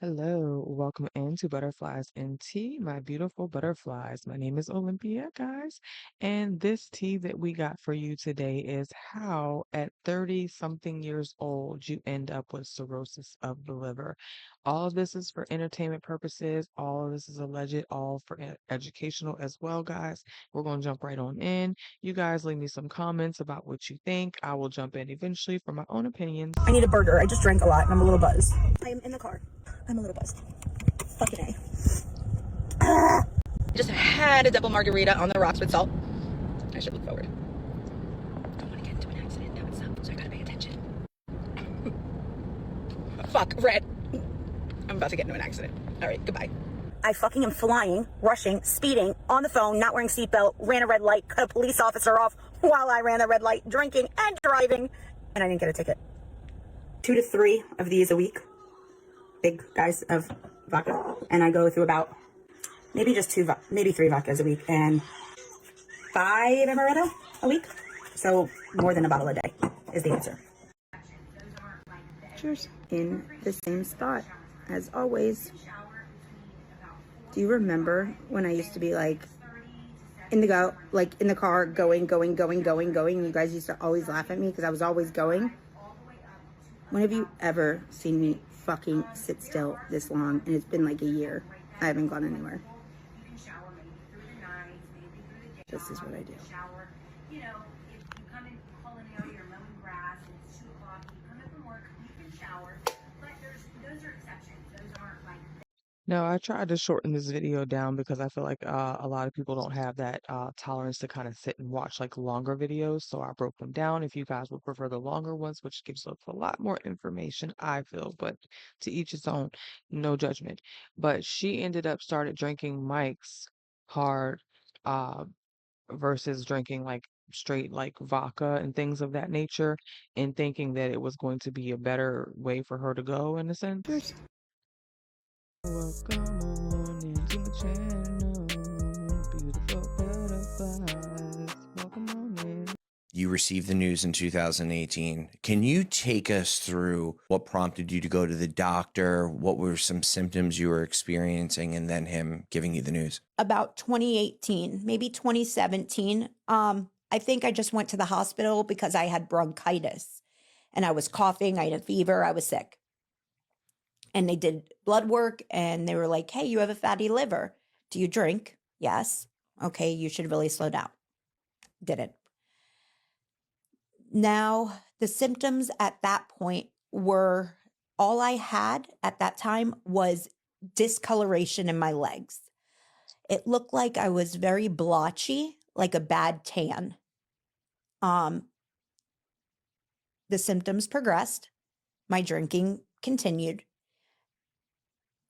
Hello, welcome into Butterflies and Tea, my beautiful butterflies. My name is Olympia, guys, and this tea that we got for you today is how at 30 something years old you end up with cirrhosis of the liver. All of this is for entertainment purposes, all of this is alleged, all for educational as well, guys. We're going to jump right on in. You guys leave me some comments about what you think. I will jump in eventually for my own opinions. I need a burger. I just drank a lot and I'm a little buzzed. I am in the car. I'm a little buzzed. Fucking A. I just had a double margarita on the rocks with salt. I should look forward. I don't want to get into an accident. That would suck, so I gotta pay attention. Fuck, red. I'm about to get into an accident. Alright, goodbye. I fucking am flying, rushing, speeding, on the phone, not wearing seatbelt, ran a red light, cut a police officer off while I ran the red light, drinking and driving, and I didn't get a ticket. 2 to 3 of these a week. Big guys of vodka, and I go through about maybe just 3 vodkas a week and 5 amaretto a week. So more than a bottle a day is the answer. Cheers. In the same spot as always. Do you remember when I used to be like in the car going? You guys used to always laugh at me because I was always going. When have you ever seen me fucking sit still this long? And it's been like a year. I haven't gone anywhere. This is what I do. You know, if you come in culinary or mowing grass and it's 2 o'clock, you come in from work, you can shower. But those are exceptions. Those aren't like. No, I tried to shorten this video down because I feel like a lot of people don't have that tolerance to kind of sit and watch like longer videos. So I broke them down. If you guys would prefer the longer ones, which gives us a lot more information, I feel, but to each his own, no judgment. But she ended up started drinking Mike's hard uh, versus drinking like straight like vodka and things of that nature, and thinking that it was going to be a better way for her to go in a sense. Cheers. Welcome on into the channel, beautiful butterflies. Welcome on in. You received the news in 2018. Can you take us through what prompted you to go to the doctor? What were some symptoms you were experiencing, and then him giving you the news? About 2018, maybe 2017. I think I just went to the hospital because I had bronchitis and I was coughing. I had a fever. I was sick. And they did blood work and they were like, hey, you have a fatty liver. Do you drink? Yes. Okay, you should really slow down. Didn't. Now, the symptoms at that point were all I had at that time was discoloration in my legs. It looked like I was very blotchy, like a bad tan. The symptoms progressed. My drinking continued.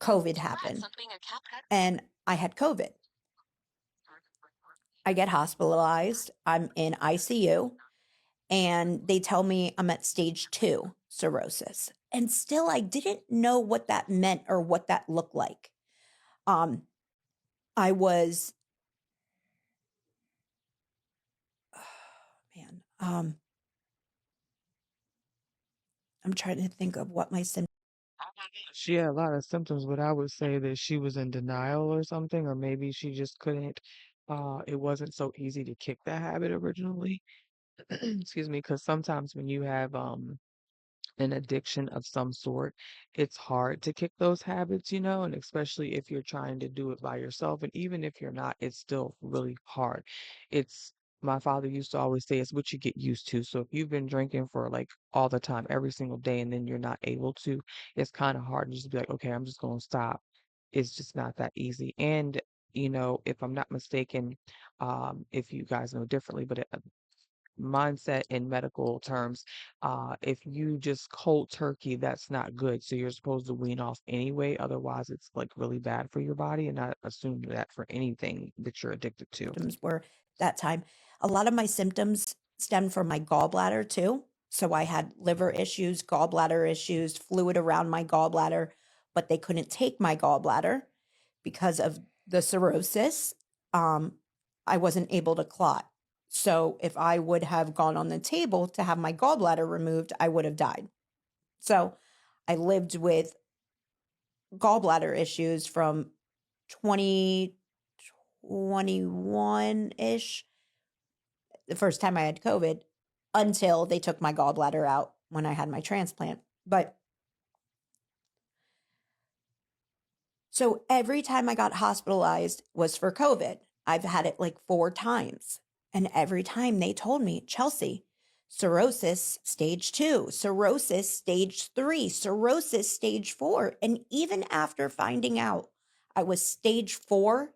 COVID happened and I had COVID. I get hospitalized. I'm in ICU and they tell me I'm at stage 2 cirrhosis. And still I didn't know what that meant or what that looked like. I was, I'm trying to think of what my symptoms. She had a lot of symptoms, but I would say that she was in denial or something, or maybe she just couldn't. It wasn't so easy to kick that habit originally. Excuse me, because sometimes when you have an addiction of some sort, it's hard to kick those habits, and especially if you're trying to do it by yourself. And even if you're not, it's still really hard. It's My father used to always say it's what you get used to. So if you've been drinking for like all the time, every single day, and then you're not able to, it's kind of hard to just be like, okay, I'm just going to stop. It's just not that easy. And if I'm not mistaken, if you guys know differently, but mindset in medical terms, if you just cold turkey, that's not good. So you're supposed to wean off anyway. Otherwise, it's like really bad for your body. And I assume that for anything that you're addicted to. Were that time. A lot of my symptoms stemmed from my gallbladder too. So I had liver issues, gallbladder issues, fluid around my gallbladder, but they couldn't take my gallbladder because of the cirrhosis. I wasn't able to clot. So if I would have gone on the table to have my gallbladder removed, I would have died. So I lived with gallbladder issues from 2021-ish, the first time I had COVID, until they took my gallbladder out when I had my transplant. But so every time I got hospitalized was for COVID. I've had it like 4 times. And every time they told me, Chelsea, cirrhosis stage 2, cirrhosis stage 3, cirrhosis stage 4. And even after finding out I was stage 4,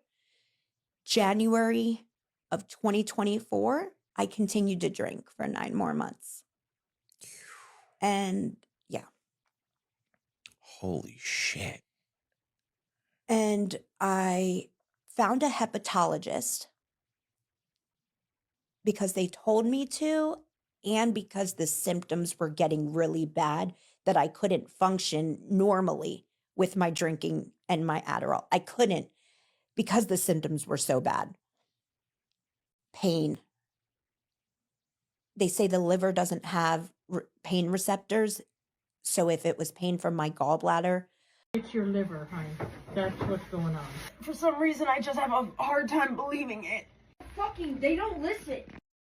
January of 2024, I continued to drink for 9 more months. And yeah. Holy shit. And I found a hepatologist because they told me to, and because the symptoms were getting really bad that I couldn't function normally with my drinking and my Adderall. I couldn't because the symptoms were so bad. Pain. They say the liver doesn't have pain receptors. So if it was pain from my gallbladder, it's your liver, honey. That's what's going on. For some reason, I just have a hard time believing it. They don't listen.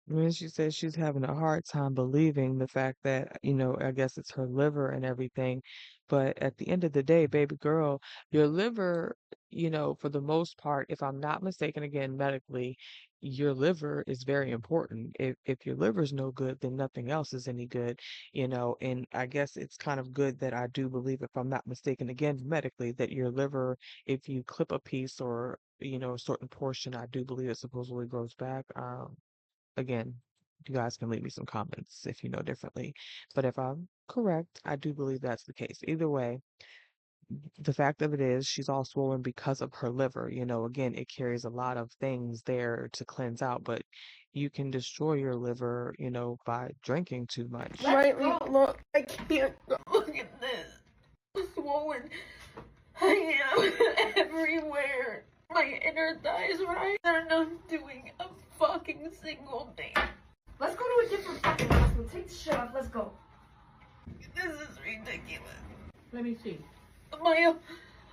When she says she's having a hard time believing the fact that, I guess it's her liver and everything. But at the end of the day, baby girl, your liver, for the most part, if I'm not mistaken, again, medically, your liver is very important. If your liver's no good, then nothing else is any good, and I guess it's kind of good that I do believe, if I'm not mistaken, again, medically, that your liver, if you clip a piece or, a certain portion, I do believe it supposedly grows back. Again, you guys can leave me some comments if you know differently. But if I'm correct, I do believe that's the case. Either way, the fact of it is she's all swollen because of her liver. Again, it carries a lot of things there to cleanse out, but you can destroy your liver, by drinking too much. Right, look, I can't look at this. I'm swollen. I am everywhere. My inner thighs, right? They're not doing a fucking single thing. Let's go to a different fucking hospital. Take the shit off. Let's go. This is ridiculous. Let me see.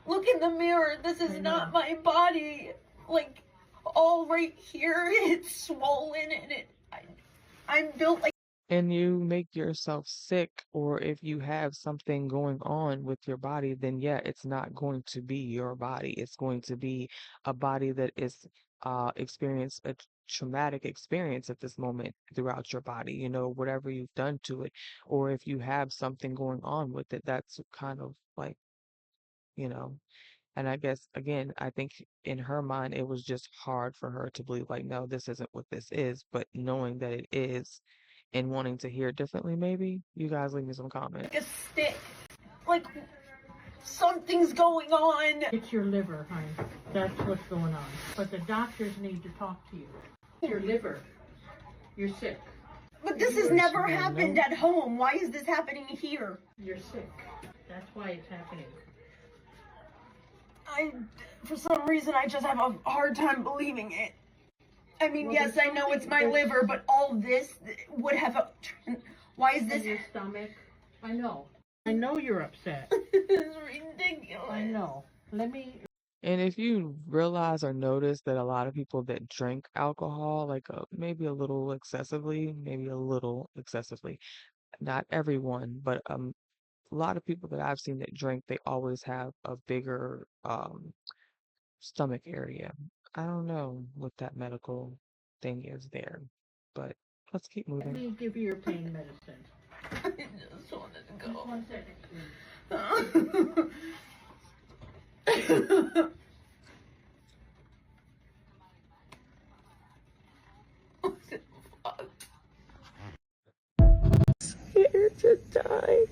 Look in the mirror. This is not my body. Like, all right here, it's swollen and I'm built like. And you make yourself sick, or if you have something going on with your body, then yeah, it's not going to be your body. It's going to be a body that is experienced a traumatic experience at this moment throughout your body, whatever you've done to it, or if you have something going on with it, that's kind of like, you know. And I guess, again, I think in her mind, it was just hard for her to believe, like, no, this isn't what this is. But knowing that it is and wanting to hear differently, maybe, you guys leave me some comments. Like a stick. Like, something's going on. It's your liver, honey. That's what's going on. But the doctors need to talk to you. Your liver. You're sick. But this has never happened at home. Why is this happening here? You're sick. That's why it's happening. For some reason, I just have a hard time believing it. I mean, well, yes, I know it's my liver, but all this would have why is this? In your stomach? I know you're upset. This is ridiculous. I know. And if you realize or notice that a lot of people that drink alcohol, like maybe a little excessively, not everyone, but a lot of people that I've seen that drink, they always have a bigger stomach area. I don't know what that medical thing is there, but let's keep moving. Let me give you your pain medicine. I just wanted to go. Just 1 second, please. Scared to die.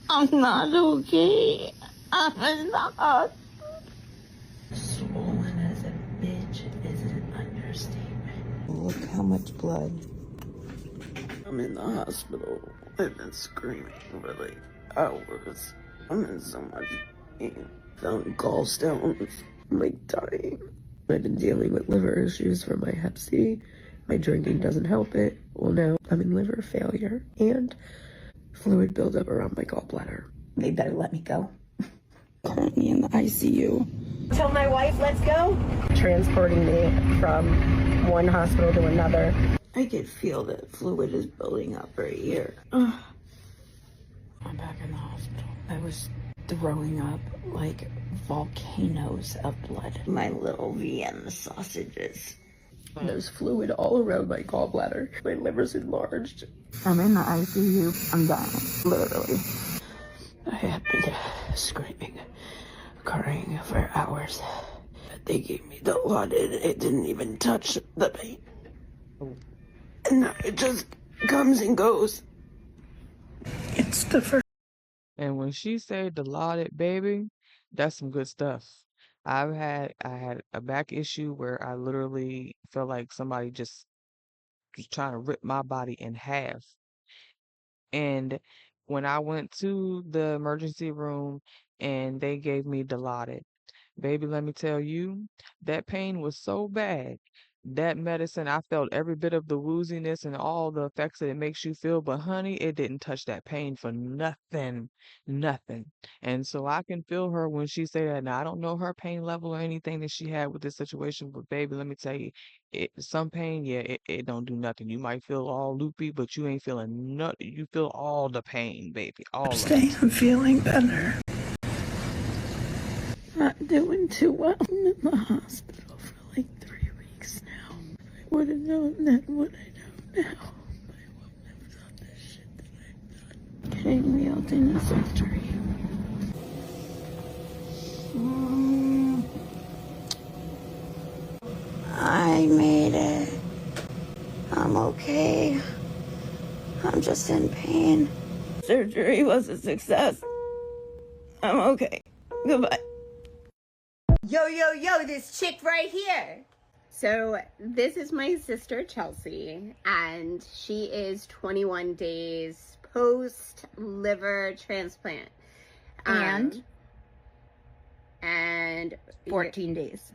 I'm not okay. I'm not. Swollen as a bitch is an understatement. Look how much blood. I'm in the hospital. I've been screaming for like hours. I'm in so much pain. Found gallstones. I'm like dying. I've been dealing with liver issues from my hep C. My drinking doesn't help it. Well, now I'm in liver failure and fluid buildup around my gallbladder. They better let me go. Currently in the ICU. Tell my wife, let's go. Transporting me from one hospital to another. I could feel that fluid is building up right here. I'm back in the hospital. I was throwing up like volcanoes of blood. My little Vienna sausages. There's fluid all around my gallbladder. My liver's enlarged. I'm in the ICU. I'm dying, literally. I have been screaming, crying for hours. They gave me the lot and it didn't even touch the pain. And now it just comes and goes. It's the first. And when she said Dilaudid, baby, that's some good stuff. I had a back issue where I literally felt like somebody just was trying to rip my body in half. And when I went to the emergency room and they gave me Dilaudid, baby, let me tell you, that pain was so bad. That medicine, I felt every bit of the wooziness and all the effects that it makes you feel, but honey, it didn't touch that pain for nothing, nothing. And so I can feel her when she say that. Now, I don't know her pain level or anything that she had with this situation, but baby, let me tell you, some pain, yeah, it don't do nothing. You might feel all loopy, but you ain't feeling nothing. You feel all the pain, baby, all of it. I'm feeling better. Not doing too well. I'm in the hospital for like 3 weeks now. I would have known then what I know now. I wouldn't have done the shit that I've done. Getting me out in the surgery. I made it. I'm okay. I'm just in pain. Surgery was a success. I'm okay. Goodbye. Yo, yo, yo, this chick right here. So this is my sister Chelsea, and she is 21 days post liver transplant. And and 14 days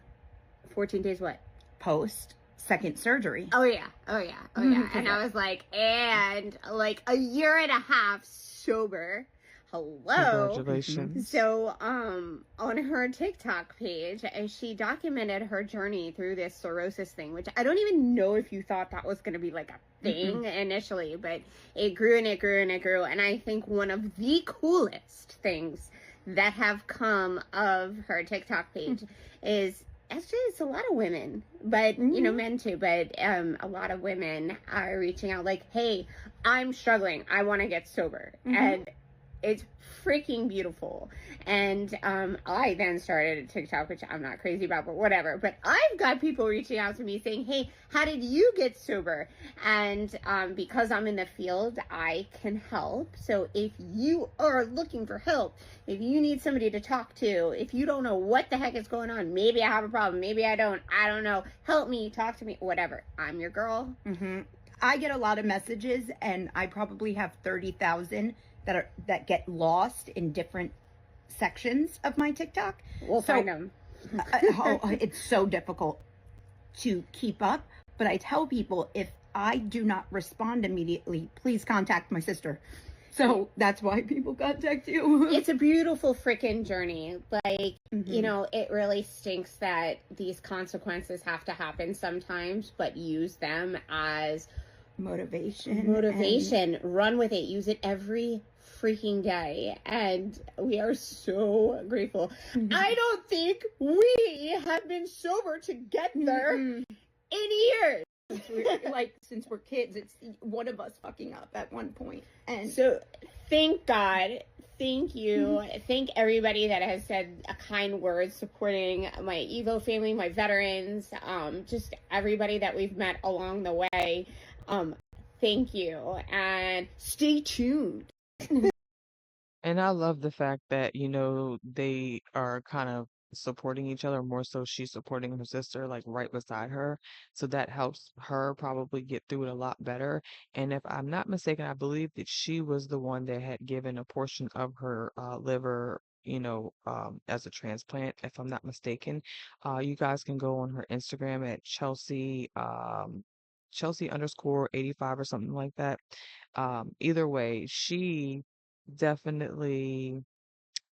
14 days what? post second surgery. Oh yeah. And I was like, and like a year and a half sober. Hello. Congratulations. So, on her TikTok page, she documented her journey through this cirrhosis thing, which I don't even know if you thought that was going to be like a thing initially, but it grew and it grew and it grew. And I think one of the coolest things that have come of her TikTok page is actually it's a lot of women, but you know, men too, but a lot of women are reaching out like, hey, I'm struggling. I want to get sober. And it's freaking beautiful. And I then started a TikTok, which I'm not crazy about, but whatever. But I've got people reaching out to me saying, hey, how did you get sober? And because I'm in the field, I can help. So if you are looking for help, if you need somebody to talk to, if you don't know what the heck is going on, maybe I have a problem, maybe I don't know, help me, talk to me, whatever. I'm your girl. I get a lot of messages, and I probably have 30,000 that get lost in different sections of my TikTok. We'll find them. It's so difficult to keep up, but I tell people if I do not respond immediately, please contact my sister. So that's why people contact you. It's a beautiful freaking journey. Like, you know, it really stinks that these consequences have to happen sometimes, but use them as motivation. Run with it. Use it every freaking day. And we are so grateful. I don't think we have been sober to get there in years. Since we're kids, it's one of us fucking up at one point. And so thank God. Thank you. Thank everybody that has said a kind word supporting my Evo family, my veterans, just everybody that we've met along the way. Thank you, and stay tuned. And I love the fact that, you know, they are kind of supporting each other more so she's supporting her sister like right beside her. So that helps her probably get through it a lot better. And if I'm not mistaken, I believe that she was the one that had given a portion of her liver, you know, as a transplant, if I'm not mistaken. You guys can go on her Instagram at Chelsea underscore 85 or something like that. Either way, definitely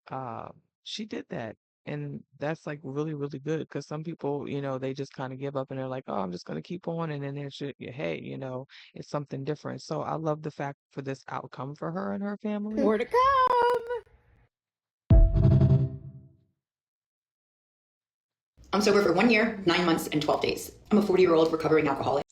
uh she did that. And that's like really, really good because some people, they just kind of give up and they're like, oh, I'm just going to keep on. And then there's, hey, it's something different. So I love the fact for this outcome for her and her family. More to come. I'm sober for 1 year, 9 months, and 12 days. I'm a 40-year-old recovering alcoholic.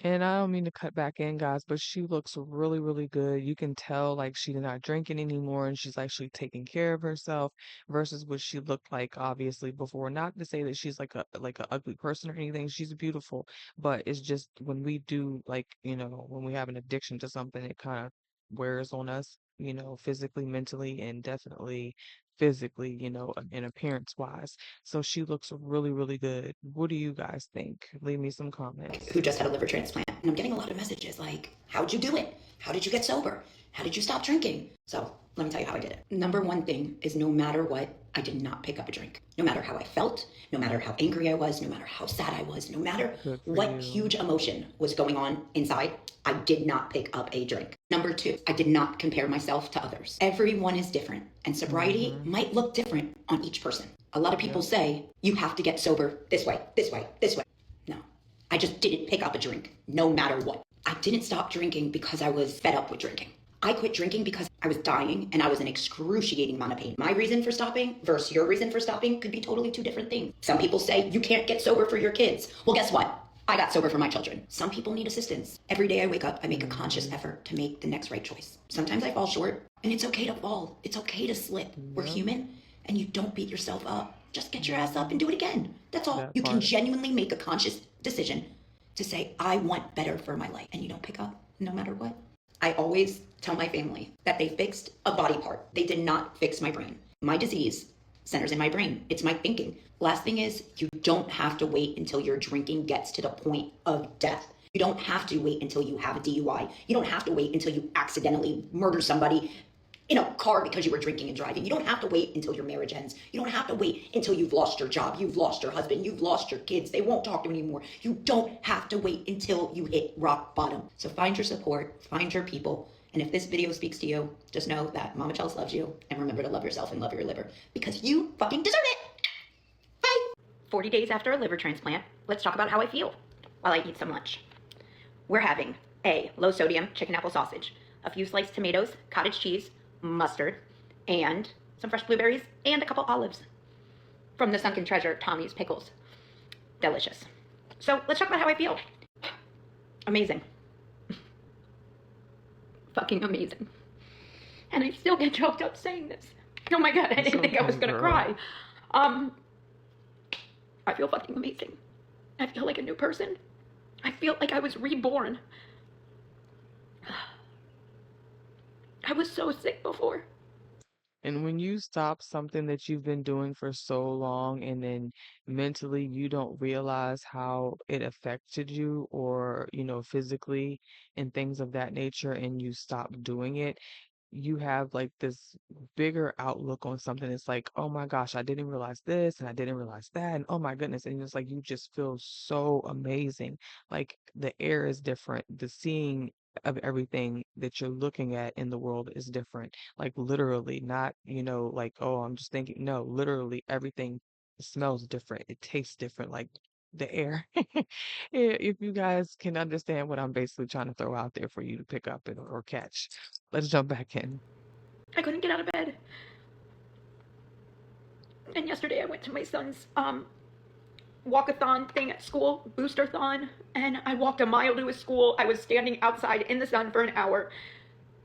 And I don't mean to cut back in, guys, but she looks really, really good. You can tell like she's not drinking anymore and she's actually taking care of herself versus what she looked like obviously before. Not to say that she's like a ugly person or anything. She's beautiful, but it's just when we do like, when we have an addiction to something, it kind of wears on us, physically, mentally, and definitely physically, and appearance wise. So she looks really, really good. What do you guys think? Leave me some comments. Who just had a liver transplant. And I'm getting a lot of messages like, how'd you do it? How did you get sober? How did you stop drinking? So let me tell you how I did it. Number one thing is no matter what, I did not pick up a drink. No matter how I felt, no matter how angry I was, no matter how sad I was, no matter what huge emotion was going on inside, I did not pick up a drink. Number two, I did not compare myself to others. Everyone is different, and sobriety might look different on each person. A lot of people say, you have to get sober this way, this way, this way. No, I just didn't pick up a drink, no matter what. I didn't stop drinking because I was fed up with drinking. I quit drinking because I was dying and I was in excruciating amount of pain. My reason for stopping versus your reason for stopping could be totally two different things. Some people say you can't get sober for your kids. Well, guess what? I got sober for my children. Some people need assistance. Every day I wake up, I make a conscious effort to make the next right choice. Sometimes I fall short, and it's okay to fall. It's okay to slip. We're human, and you don't beat yourself up. Just get your ass up and do it again. That's all. You can genuinely make a conscious decision to say, I want better for my life, and you don't pick up no matter what. I always tell my family that they fixed a body part. They did not fix my brain. My disease centers in my brain. It's my thinking. Last thing is, you don't have to wait until your drinking gets to the point of death. You don't have to wait until you have a DUI. You don't have to wait until you accidentally murder somebody in a car because you were drinking and driving. You don't have to wait until your marriage ends. You don't have to wait until you've lost your job, you've lost your husband, you've lost your kids. They won't talk to you anymore. You don't have to wait until you hit rock bottom. So find your support, find your people. And if this video speaks to you, just know that Mama Chels loves you. And remember to love yourself and love your liver because you fucking deserve it. Bye. 40 days after a liver transplant, let's talk about how I feel while I eat some lunch. We're having a low sodium chicken apple sausage, a few sliced tomatoes, cottage cheese, mustard, and some fresh blueberries, and a couple olives from the Sunken Treasure Tommy's Pickles. Delicious. So let's talk about how I feel. Amazing. Fucking amazing. And I still get choked up saying this. Oh my god, I didn't think I was gonna cry. I feel fucking amazing. I feel like a new person. I feel like I was reborn. I was so sick before. And when you stop something that you've been doing for so long and then mentally you don't realize how it affected you or, physically and things of that nature and you stop doing it, you have like this bigger outlook on something. It's like, oh my gosh, I didn't realize this and I didn't realize that. And oh my goodness. And it's like you just feel so amazing. Like the air is different. The seeing of everything that you're looking at in the world is different. Like literally, not, like, oh, I'm just thinking. No, literally everything smells different. It tastes different. Like the air. If you guys can understand what I'm basically trying to throw out there for you to pick up or catch. Let's jump back in. I couldn't get out of bed. And yesterday I went to my son's walkathon thing at school, booster-thon, and I walked a mile to his school. I was standing outside in the sun for an hour,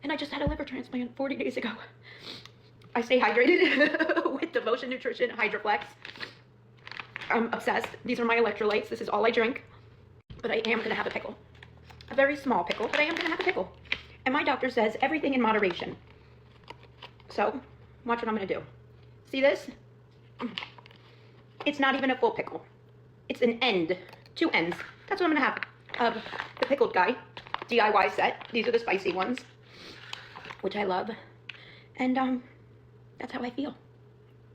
and I just had a liver transplant 40 days ago. I stay hydrated with Devotion Nutrition Hydroflex. I'm obsessed. These are my electrolytes. This is all I drink. But I am going to have a pickle. A very small pickle, but I am going to have a pickle. And my doctor says everything in moderation. So, watch what I'm going to do. See this? It's not even a full pickle. It's an end. 2 ends. That's what I'm going to have. The pickled guy. DIY set. These are the spicy ones. Which I love. And, that's how I feel.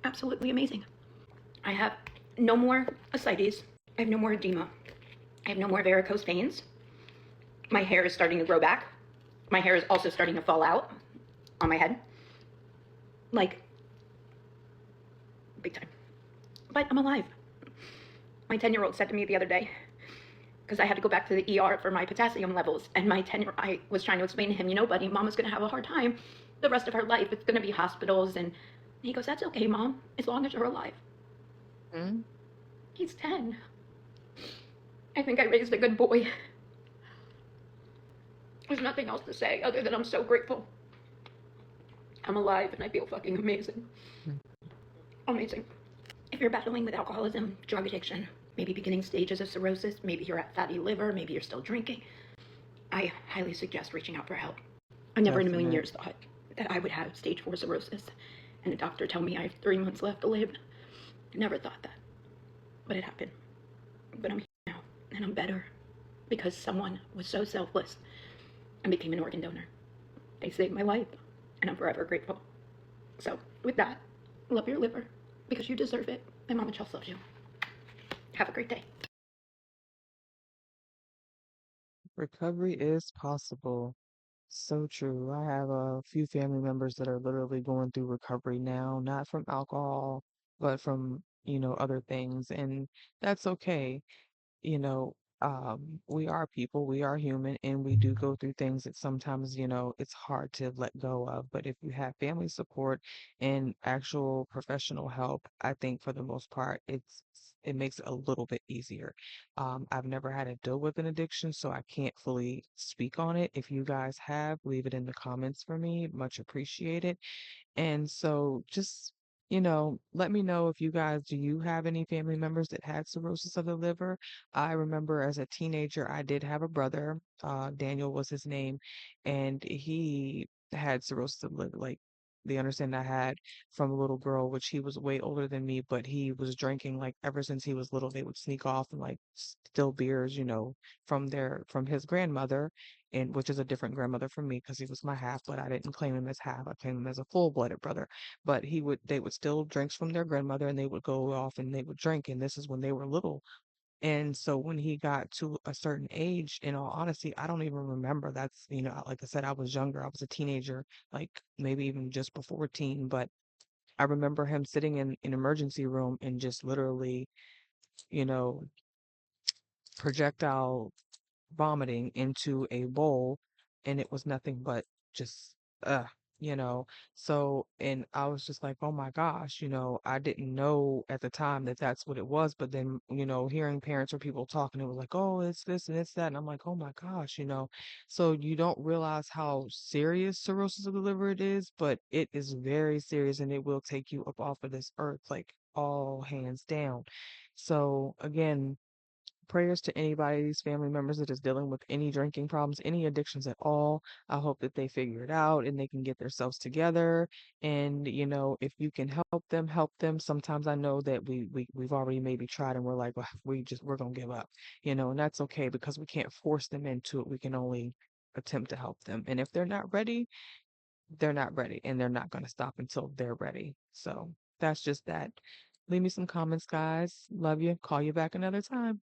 Absolutely amazing. I have no more ascites. I have no more edema. I have no more varicose veins. My hair is starting to grow back. My hair is also starting to fall out on my head. Like, big time. But I'm alive. My 10-year-old said to me the other day, because I had to go back to the ER for my potassium levels, and my 10 year I was trying to explain to him, buddy, mama's going to have a hard time the rest of her life. It's going to be hospitals. And he goes, that's okay, mom, as long as you're alive. Mm. He's 10. I think I raised a good boy. There's nothing else to say other than I'm so grateful. I'm alive and I feel fucking amazing. Mm. Amazing. If you're battling with alcoholism, drug addiction, maybe beginning stages of cirrhosis, maybe you're at fatty liver, maybe you're still drinking, I highly suggest reaching out for help. I never in a million years thought that I would have stage 4 cirrhosis and a doctor tell me I have 3 months left to live. Never thought that. But it happened. But I'm here now, and I'm better because someone was so selfless and became an organ donor. They saved my life, and I'm forever grateful. So, with that, love your liver because you deserve it, and Mama Chelsea loves you. Have a great day. Recovery is possible. So true. I have a few family members that are literally going through recovery now, not from alcohol, but from, other things. And that's okay. We are people, we are human, and we do go through things that sometimes, it's hard to let go of. But if you have family support and actual professional help, I think for the most part, it makes it a little bit easier. I've never had to deal with an addiction, so I can't fully speak on it. If you guys have, leave it in the comments for me. Much appreciated. And so just, let me know if do you have any family members that had cirrhosis of the liver? I remember as a teenager, I did have a brother, Daniel was his name, and he had cirrhosis of the liver. Like the understanding I had from a little girl, which he was way older than me, but he was drinking like ever since he was little. They would sneak off and like steal beers, from his grandmother, and which is a different grandmother from me because he was my half, but I didn't claim him as half. I claimed him as a full-blooded brother. But they would steal drinks from their grandmother and they would go off and they would drink. And this is when they were little. And so when he got to a certain age, in all honesty, I don't even remember. That's, like I said, I was younger. I was a teenager, like maybe even just before teen. But I remember him sitting in an emergency room and just literally, you know, projectile vomiting into a bowl, and it was nothing but just uh you know and I was just like, oh my gosh, I didn't know at the time that that's what it was. But then, hearing parents or people talking, it was like, oh, it's this and it's that, and I'm like, oh my gosh. So you don't realize how serious cirrhosis of the liver it is, but it is very serious, and it will take you up off of this earth, like all hands down. So again, prayers to anybody, these family members that is dealing with any drinking problems, any addictions at all. I hope that they figure it out and they can get themselves together. And, if you can help them, help them. Sometimes I know that we've already maybe tried and we're like, well, we're gonna give up, and that's okay because we can't force them into it. We can only attempt to help them. And if they're not ready, and they're not gonna stop until they're ready. So that's just that. Leave me some comments, guys. Love you. Call you back another time.